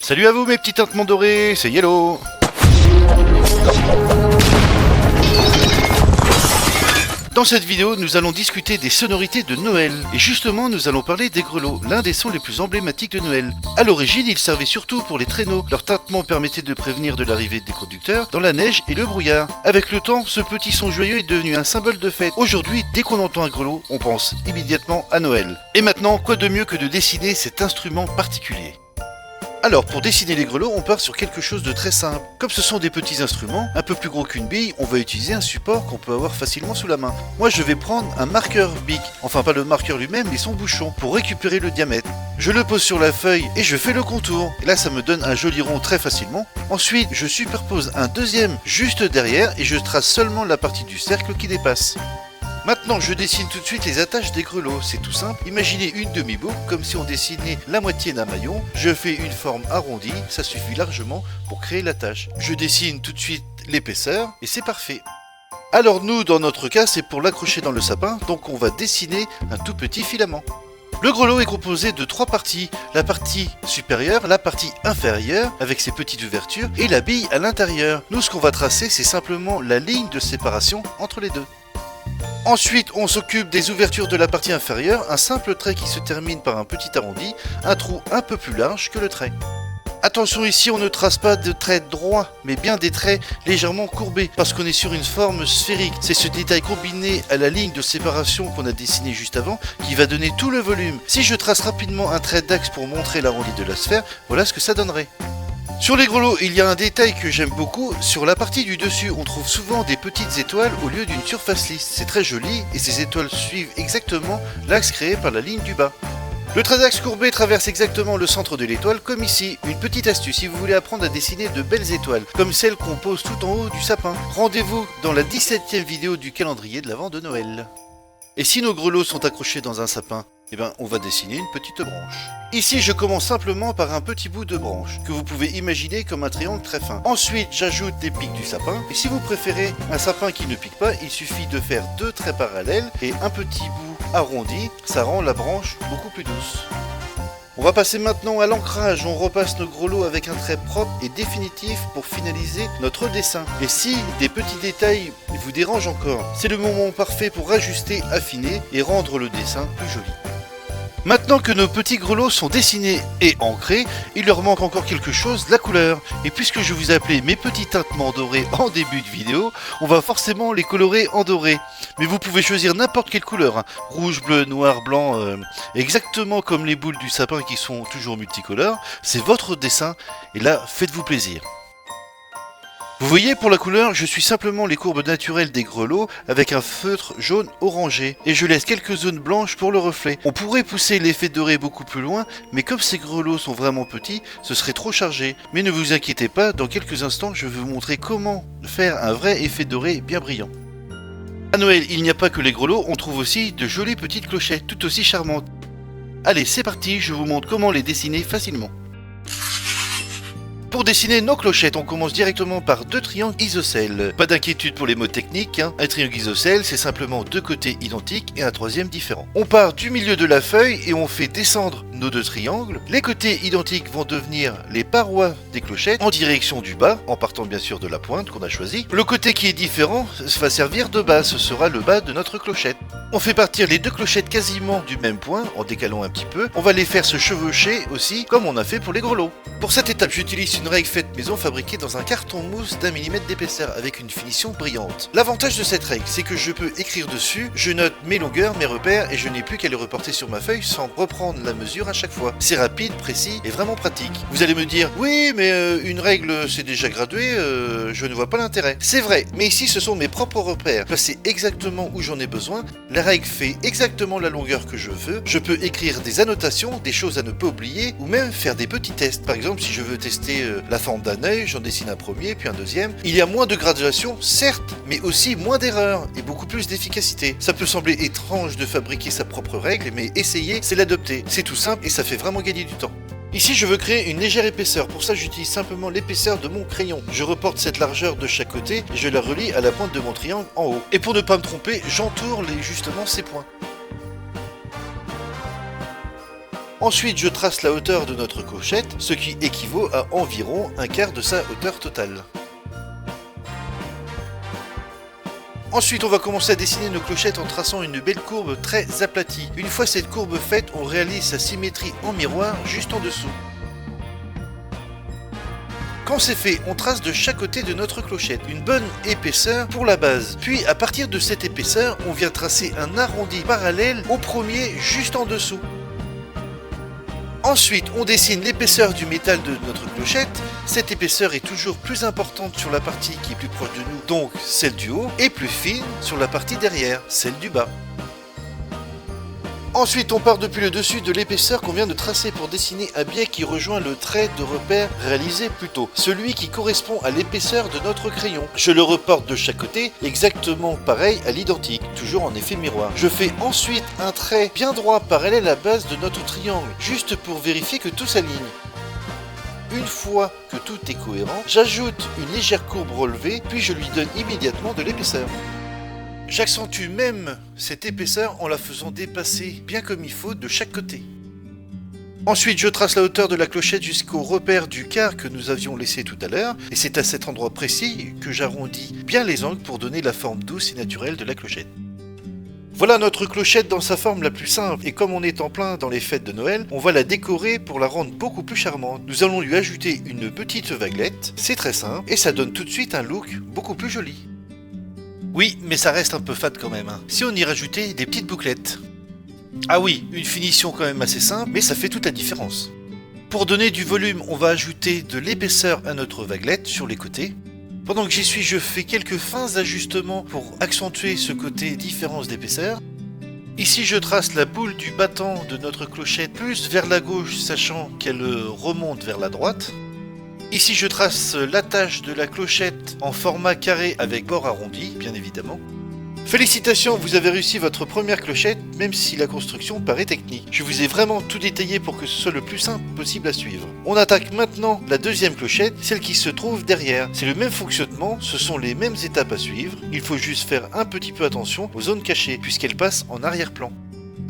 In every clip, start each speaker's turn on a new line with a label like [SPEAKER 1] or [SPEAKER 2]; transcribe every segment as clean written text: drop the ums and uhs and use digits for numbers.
[SPEAKER 1] Salut à vous mes petits tintements dorés, c'est Yellow. Dans cette vidéo, nous allons discuter des sonorités de Noël. Et justement, nous allons parler des grelots, l'un des sons les plus emblématiques de Noël. À l'origine, ils servaient surtout pour les traîneaux. Leur tintement permettait de prévenir de l'arrivée des conducteurs dans la neige et le brouillard. Avec le temps, ce petit son joyeux est devenu un symbole de fête. Aujourd'hui, dès qu'on entend un grelot, on pense immédiatement à Noël. Et maintenant, quoi de mieux que de dessiner cet instrument particulier ? Alors, pour dessiner les grelots, on part sur quelque chose de très simple. Comme ce sont des petits instruments, un peu plus gros qu'une bille, on va utiliser un support qu'on peut avoir facilement sous la main. Moi, je vais prendre un marqueur bic, enfin pas le marqueur lui-même, mais son bouchon, pour récupérer le diamètre. Je le pose sur la feuille et je fais le contour. Et là, ça me donne un joli rond très facilement. Ensuite, je superpose un deuxième juste derrière et je trace seulement la partie du cercle qui dépasse. Maintenant, je dessine tout de suite les attaches des grelots, c'est tout simple. Imaginez une demi-boucle, comme si on dessinait la moitié d'un maillon. Je fais une forme arrondie, ça suffit largement pour créer l'attache. Je dessine tout de suite l'épaisseur, et c'est parfait. Alors nous, dans notre cas, c'est pour l'accrocher dans le sapin, donc on va dessiner un tout petit filament. Le grelot est composé de trois parties, la partie supérieure, la partie inférieure avec ses petites ouvertures et la bille à l'intérieur. Nous, ce qu'on va tracer, c'est simplement la ligne de séparation entre les deux. Ensuite, on s'occupe des ouvertures de la partie inférieure, un simple trait qui se termine par un petit arrondi, un trou un peu plus large que le trait. Attention, ici on ne trace pas de traits droits, mais bien des traits légèrement courbés, parce qu'on est sur une forme sphérique. C'est ce détail combiné à la ligne de séparation qu'on a dessinée juste avant, qui va donner tout le volume. Si je trace rapidement un trait d'axe pour montrer l'arrondi de la sphère, voilà ce que ça donnerait. Sur les grelots, il y a un détail que j'aime beaucoup. Sur la partie du dessus, on trouve souvent des petites étoiles au lieu d'une surface lisse. C'est très joli et ces étoiles suivent exactement l'axe créé par la ligne du bas. Le trait d'axe courbé traverse exactement le centre de l'étoile, comme ici. Une petite astuce si vous voulez apprendre à dessiner de belles étoiles, comme celle qu'on pose tout en haut du sapin. Rendez-vous dans la 17e vidéo du calendrier de l'Avent de Noël. Et si nos grelots sont accrochés dans un sapin, on va dessiner une petite branche. Ici, je commence simplement par un petit bout de branche, que vous pouvez imaginer comme un triangle très fin. Ensuite, j'ajoute des pics du sapin. Et si vous préférez un sapin qui ne pique pas, il suffit de faire deux traits parallèles et un petit bout arrondi. Ça rend la branche beaucoup plus douce. On va passer maintenant à l'ancrage. On repasse nos grelots avec un trait propre et définitif pour finaliser notre dessin. Et si des petits détails vous dérangent encore, c'est le moment parfait pour ajuster, affiner et rendre le dessin plus joli. Maintenant que nos petits grelots sont dessinés et ancrés, il leur manque encore quelque chose, la couleur. Et puisque je vous ai appelé mes petits tintements dorés en début de vidéo, on va forcément les colorer en doré. Mais vous pouvez choisir n'importe quelle couleur, hein. Rouge, bleu, noir, blanc, exactement comme les boules du sapin qui sont toujours multicolores. C'est votre dessin et là, faites-vous plaisir. Vous voyez, pour la couleur, je suis simplement les courbes naturelles des grelots avec un feutre jaune orangé et je laisse quelques zones blanches pour le reflet. On pourrait pousser l'effet doré beaucoup plus loin, mais comme ces grelots sont vraiment petits, ce serait trop chargé. Mais ne vous inquiétez pas, dans quelques instants, je vais vous montrer comment faire un vrai effet doré bien brillant. À Noël, il n'y a pas que les grelots, on trouve aussi de jolies petites clochettes, tout aussi charmantes. Allez, c'est parti, je vous montre comment les dessiner facilement. Pour dessiner nos clochettes, on commence directement par deux triangles isocèles. Pas d'inquiétude pour les mots techniques, hein. Un triangle isocèle, c'est simplement deux côtés identiques et un troisième différent. On part du milieu de la feuille et on fait descendre nos deux triangles. Les côtés identiques vont devenir les parois des clochettes en direction du bas, en partant bien sûr de la pointe qu'on a choisie. Le côté qui est différent va servir de bas, ce sera le bas de notre clochette. On fait partir les deux clochettes quasiment du même point, en décalant un petit peu. On va les faire se chevaucher aussi, comme on a fait pour les grelots. Pour cette étape, j'utilise une règle faite maison fabriquée dans un carton mousse d'1 mm d'épaisseur avec une finition brillante. L'avantage de cette règle, c'est que je peux écrire dessus, je note mes longueurs, mes repères et je n'ai plus qu'à les reporter sur ma feuille sans reprendre la mesure à chaque fois. C'est rapide, précis et vraiment pratique. Vous allez me dire, oui mais une règle c'est déjà gradué, je ne vois pas l'intérêt. C'est vrai, mais ici ce sont mes propres repères. Je sais exactement où j'en ai besoin, la règle fait exactement la longueur que je veux, je peux écrire des annotations, des choses à ne pas oublier ou même faire des petits tests. Par exemple, si je veux tester la forme d'un œil, j'en dessine un premier puis un deuxième. Il y a moins de graduation, certes, mais aussi moins d'erreurs et beaucoup plus d'efficacité. Ça peut sembler étrange de fabriquer sa propre règle, mais essayer, c'est l'adopter. C'est tout simple et ça fait vraiment gagner du temps. Ici, je veux créer une légère épaisseur. Pour ça, j'utilise simplement l'épaisseur de mon crayon. Je reporte cette largeur de chaque côté et je la relie à la pointe de mon triangle en haut. Et pour ne pas me tromper, j'entoure justement ces points. Ensuite, je trace la hauteur de notre clochette, ce qui équivaut à environ un quart de sa hauteur totale. Ensuite, on va commencer à dessiner nos clochettes en traçant une belle courbe très aplatie. Une fois cette courbe faite, on réalise sa symétrie en miroir juste en dessous. Quand c'est fait, on trace de chaque côté de notre clochette une bonne épaisseur pour la base. Puis à partir de cette épaisseur, on vient tracer un arrondi parallèle au premier juste en dessous. Ensuite, on dessine l'épaisseur du métal de notre clochette. Cette épaisseur est toujours plus importante sur la partie qui est plus proche de nous, donc celle du haut, et plus fine sur la partie derrière, celle du bas. Ensuite, on part depuis le dessus de l'épaisseur qu'on vient de tracer pour dessiner un biais qui rejoint le trait de repère réalisé plus tôt, celui qui correspond à l'épaisseur de notre crayon. Je le reporte de chaque côté, exactement pareil à l'identique, toujours en effet miroir. Je fais ensuite un trait bien droit parallèle à la base de notre triangle, juste pour vérifier que tout s'aligne. Une fois que tout est cohérent, j'ajoute une légère courbe relevée, puis je lui donne immédiatement de l'épaisseur. J'accentue même cette épaisseur en la faisant dépasser bien comme il faut de chaque côté. Ensuite, je trace la hauteur de la clochette jusqu'au repère du quart que nous avions laissé tout à l'heure, et c'est à cet endroit précis que j'arrondis bien les angles pour donner la forme douce et naturelle de la clochette. Voilà notre clochette dans sa forme la plus simple, et comme on est en plein dans les fêtes de Noël, on va la décorer pour la rendre beaucoup plus charmante. Nous allons lui ajouter une petite vaguelette, c'est très simple, et ça donne tout de suite un look beaucoup plus joli. Oui, mais ça reste un peu fade quand même, hein. Si on y rajoutait des petites bouclettes. Ah oui, une finition quand même assez simple, mais ça fait toute la différence. Pour donner du volume, on va ajouter de l'épaisseur à notre vaguelette sur les côtés. Pendant que j'y suis, je fais quelques fins ajustements pour accentuer ce côté différence d'épaisseur. Ici, je trace la boule du battant de notre clochette plus vers la gauche, sachant qu'elle remonte vers la droite. Ici, je trace l'attache de la clochette en format carré avec bord arrondi, bien évidemment. Félicitations, vous avez réussi votre première clochette, même si la construction paraît technique. Je vous ai vraiment tout détaillé pour que ce soit le plus simple possible à suivre. On attaque maintenant la deuxième clochette, celle qui se trouve derrière. C'est le même fonctionnement, ce sont les mêmes étapes à suivre. Il faut juste faire un petit peu attention aux zones cachées, puisqu'elles passent en arrière-plan.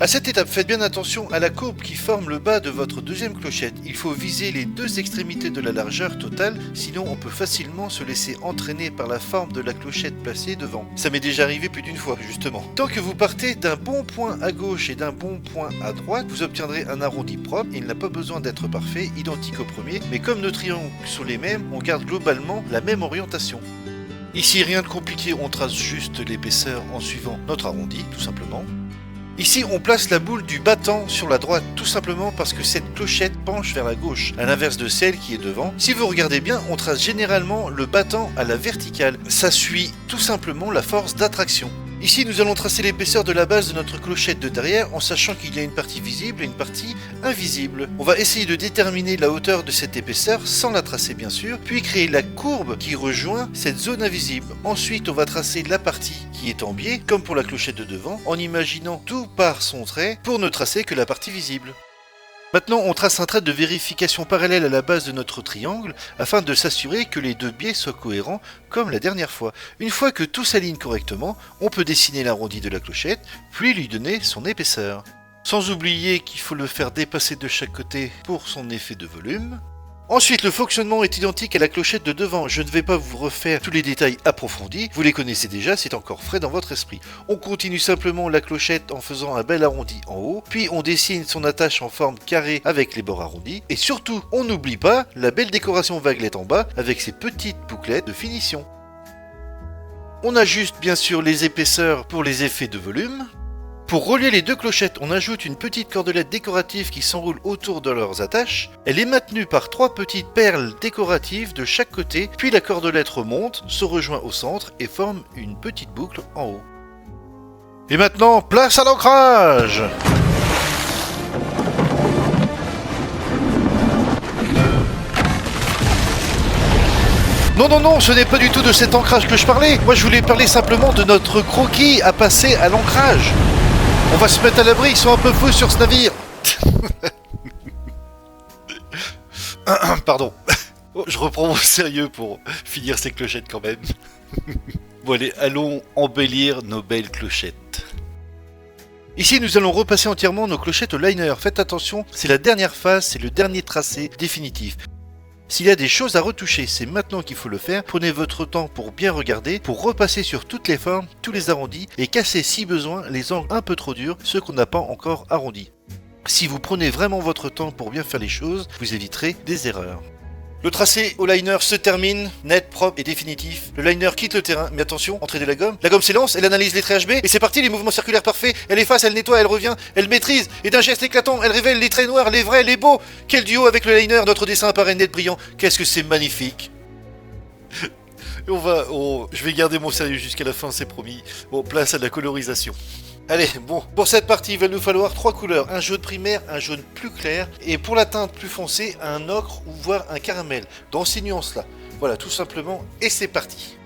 [SPEAKER 1] À cette étape, faites bien attention à la courbe qui forme le bas de votre deuxième clochette. Il faut viser les deux extrémités de la largeur totale, sinon on peut facilement se laisser entraîner par la forme de la clochette placée devant. Ça m'est déjà arrivé plus d'une fois, justement. Tant que vous partez d'un bon point à gauche et d'un bon point à droite, vous obtiendrez un arrondi propre. Il n'a pas besoin d'être parfait, identique au premier, mais comme nos triangles sont les mêmes, on garde globalement la même orientation. Ici, rien de compliqué, on trace juste l'épaisseur en suivant notre arrondi, tout simplement. Ici, on place la boule du battant sur la droite, tout simplement parce que cette clochette penche vers la gauche, à l'inverse de celle qui est devant. Si vous regardez bien, on trace généralement le battant à la verticale. Ça suit tout simplement la force d'attraction. Ici, nous allons tracer l'épaisseur de la base de notre clochette de derrière en sachant qu'il y a une partie visible et une partie invisible. On va essayer de déterminer la hauteur de cette épaisseur sans la tracer bien sûr, puis créer la courbe qui rejoint cette zone invisible. Ensuite, on va tracer la partie qui est en biais, comme pour la clochette de devant, en imaginant tout par son trait pour ne tracer que la partie visible. Maintenant, on trace un trait de vérification parallèle à la base de notre triangle afin de s'assurer que les deux biais soient cohérents comme la dernière fois. Une fois que tout s'aligne correctement, on peut dessiner l'arrondi de la clochette, puis lui donner son épaisseur. Sans oublier qu'il faut le faire dépasser de chaque côté pour son effet de volume. Ensuite, le fonctionnement est identique à la clochette de devant. Je ne vais pas vous refaire tous les détails approfondis, vous les connaissez déjà, c'est encore frais dans votre esprit. On continue simplement la clochette en faisant un bel arrondi en haut, puis on dessine son attache en forme carrée avec les bords arrondis, et surtout, on n'oublie pas la belle décoration vaguelette en bas avec ses petites bouclettes de finition. On ajuste bien sûr les épaisseurs pour les effets de volume. Pour relier les deux clochettes, on ajoute une petite cordelette décorative qui s'enroule autour de leurs attaches. Elle est maintenue par 3 petites perles décoratives de chaque côté, puis la cordelette remonte, se rejoint au centre et forme une petite boucle en haut. Et maintenant, place à l'ancrage! Non, ce n'est pas du tout de cet ancrage que je parlais. Moi, je voulais parler simplement de notre croquis à passer à l'ancrage. On va se mettre à l'abri, ils sont un peu fous sur ce navire. Pardon. Oh, je reprends au sérieux pour finir ces clochettes quand même. Bon allez, allons embellir nos belles clochettes. Ici, nous allons repasser entièrement nos clochettes au liner. Faites attention, c'est la dernière phase, c'est le dernier tracé définitif. S'il y a des choses à retoucher, c'est maintenant qu'il faut le faire. Prenez votre temps pour bien regarder, pour repasser sur toutes les formes, tous les arrondis et casser si besoin les angles un peu trop durs, ceux qu'on n'a pas encore arrondis. Si vous prenez vraiment votre temps pour bien faire les choses, vous éviterez des erreurs. Le tracé au liner se termine, net, propre et définitif. Le liner quitte le terrain, mais attention, entrée de la gomme s'élance, elle analyse les traits HB, et c'est parti, les mouvements circulaires parfaits, elle efface, elle nettoie, elle revient, elle maîtrise, et d'un geste éclatant, elle révèle les traits noirs, les vrais, les beaux. Quel duo avec le liner, notre dessin apparaît net, brillant, qu'est-ce que c'est magnifique. Je vais garder mon sérieux jusqu'à la fin, c'est promis. Bon, place à la colorisation. Allez, bon, pour cette partie, il va nous falloir 3 couleurs, un jaune primaire, un jaune plus clair, et pour la teinte plus foncée, un ocre ou voire un caramel, dans ces nuances-là. Voilà, tout simplement, et c'est parti.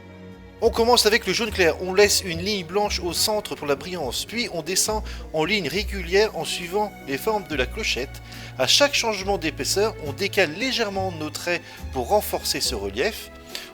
[SPEAKER 1] On commence avec le jaune clair, on laisse une ligne blanche au centre pour la brillance, puis on descend en ligne régulière en suivant les formes de la clochette. À chaque changement d'épaisseur, on décale légèrement nos traits pour renforcer ce relief.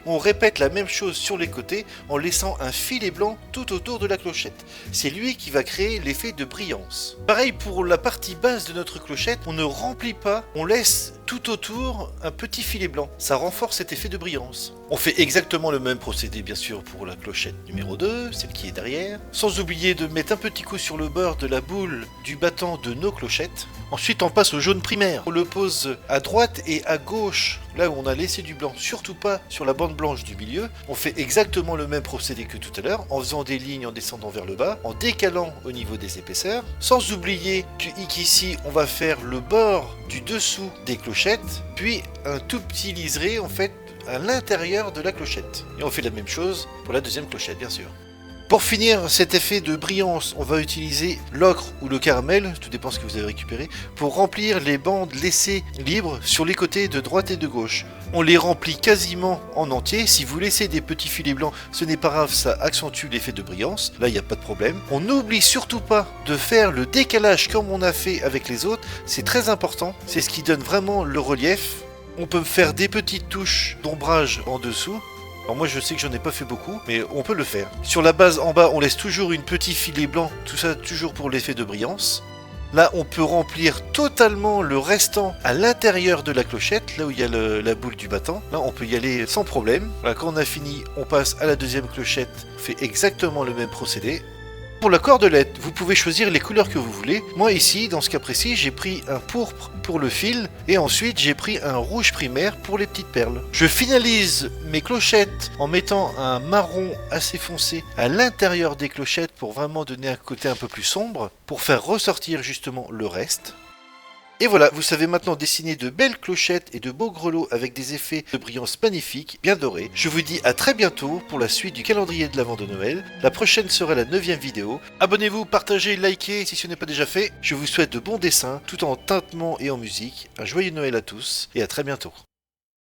[SPEAKER 1] On répète la même chose sur les côtés en laissant un filet blanc tout autour de la clochette. C'est lui qui va créer l'effet de brillance. Pareil pour la partie basse de notre clochette, on ne remplit pas, on laisse tout autour un petit filet blanc. Ça renforce cet effet de brillance. On fait exactement le même procédé bien sûr pour la clochette numéro 2, celle qui est derrière. Sans oublier de mettre un petit coup sur le bord de la boule du battant de nos clochettes. Ensuite on passe au jaune primaire. On le pose à droite et à gauche, là où on a laissé du blanc, surtout pas sur la bande blanche du milieu. On fait exactement le même procédé que tout à l'heure, en faisant des lignes en descendant vers le bas, en décalant au niveau des épaisseurs. Sans oublier qu'ici on va faire le bord du dessous des clochettes, puis un tout petit liseré en fait à l'intérieur de la clochette. Et on fait la même chose pour la deuxième clochette bien sûr. Pour finir cet effet de brillance, on va utiliser l'ocre ou le caramel, tout dépend ce que vous avez récupéré, pour remplir les bandes laissées libres sur les côtés de droite et de gauche. On les remplit quasiment en entier. Si vous laissez des petits filets blancs, ce n'est pas grave, ça accentue l'effet de brillance. Là, il n'y a pas de problème. On n'oublie surtout pas de faire le décalage comme on a fait avec les autres. C'est très important. C'est ce qui donne vraiment le relief. On peut faire des petites touches d'ombrage en dessous. Alors moi je sais que j'en ai pas fait beaucoup, mais on peut le faire. Sur la base en bas, on laisse toujours une petit filet blanc, tout ça toujours pour l'effet de brillance. Là, on peut remplir totalement le restant à l'intérieur de la clochette, là où il y a la boule du battant. Là, on peut y aller sans problème. Voilà, quand on a fini, on passe à la deuxième clochette, on fait exactement le même procédé. Pour la cordelette, vous pouvez choisir les couleurs que vous voulez. Moi ici, dans ce cas précis, j'ai pris un pourpre pour le fil et ensuite j'ai pris un rouge primaire pour les petites perles. Je finalise mes clochettes en mettant un marron assez foncé à l'intérieur des clochettes pour vraiment donner un côté un peu plus sombre, pour faire ressortir justement le reste. Et voilà, vous savez maintenant dessiner de belles clochettes et de beaux grelots avec des effets de brillance magnifiques, bien dorés. Je vous dis à très bientôt pour la suite du calendrier de l'Avent de Noël. La prochaine sera la 9e vidéo. Abonnez-vous, partagez, likez si ce n'est pas déjà fait. Je vous souhaite de bons dessins, tout en tintement et en musique. Un joyeux Noël à tous et à très bientôt.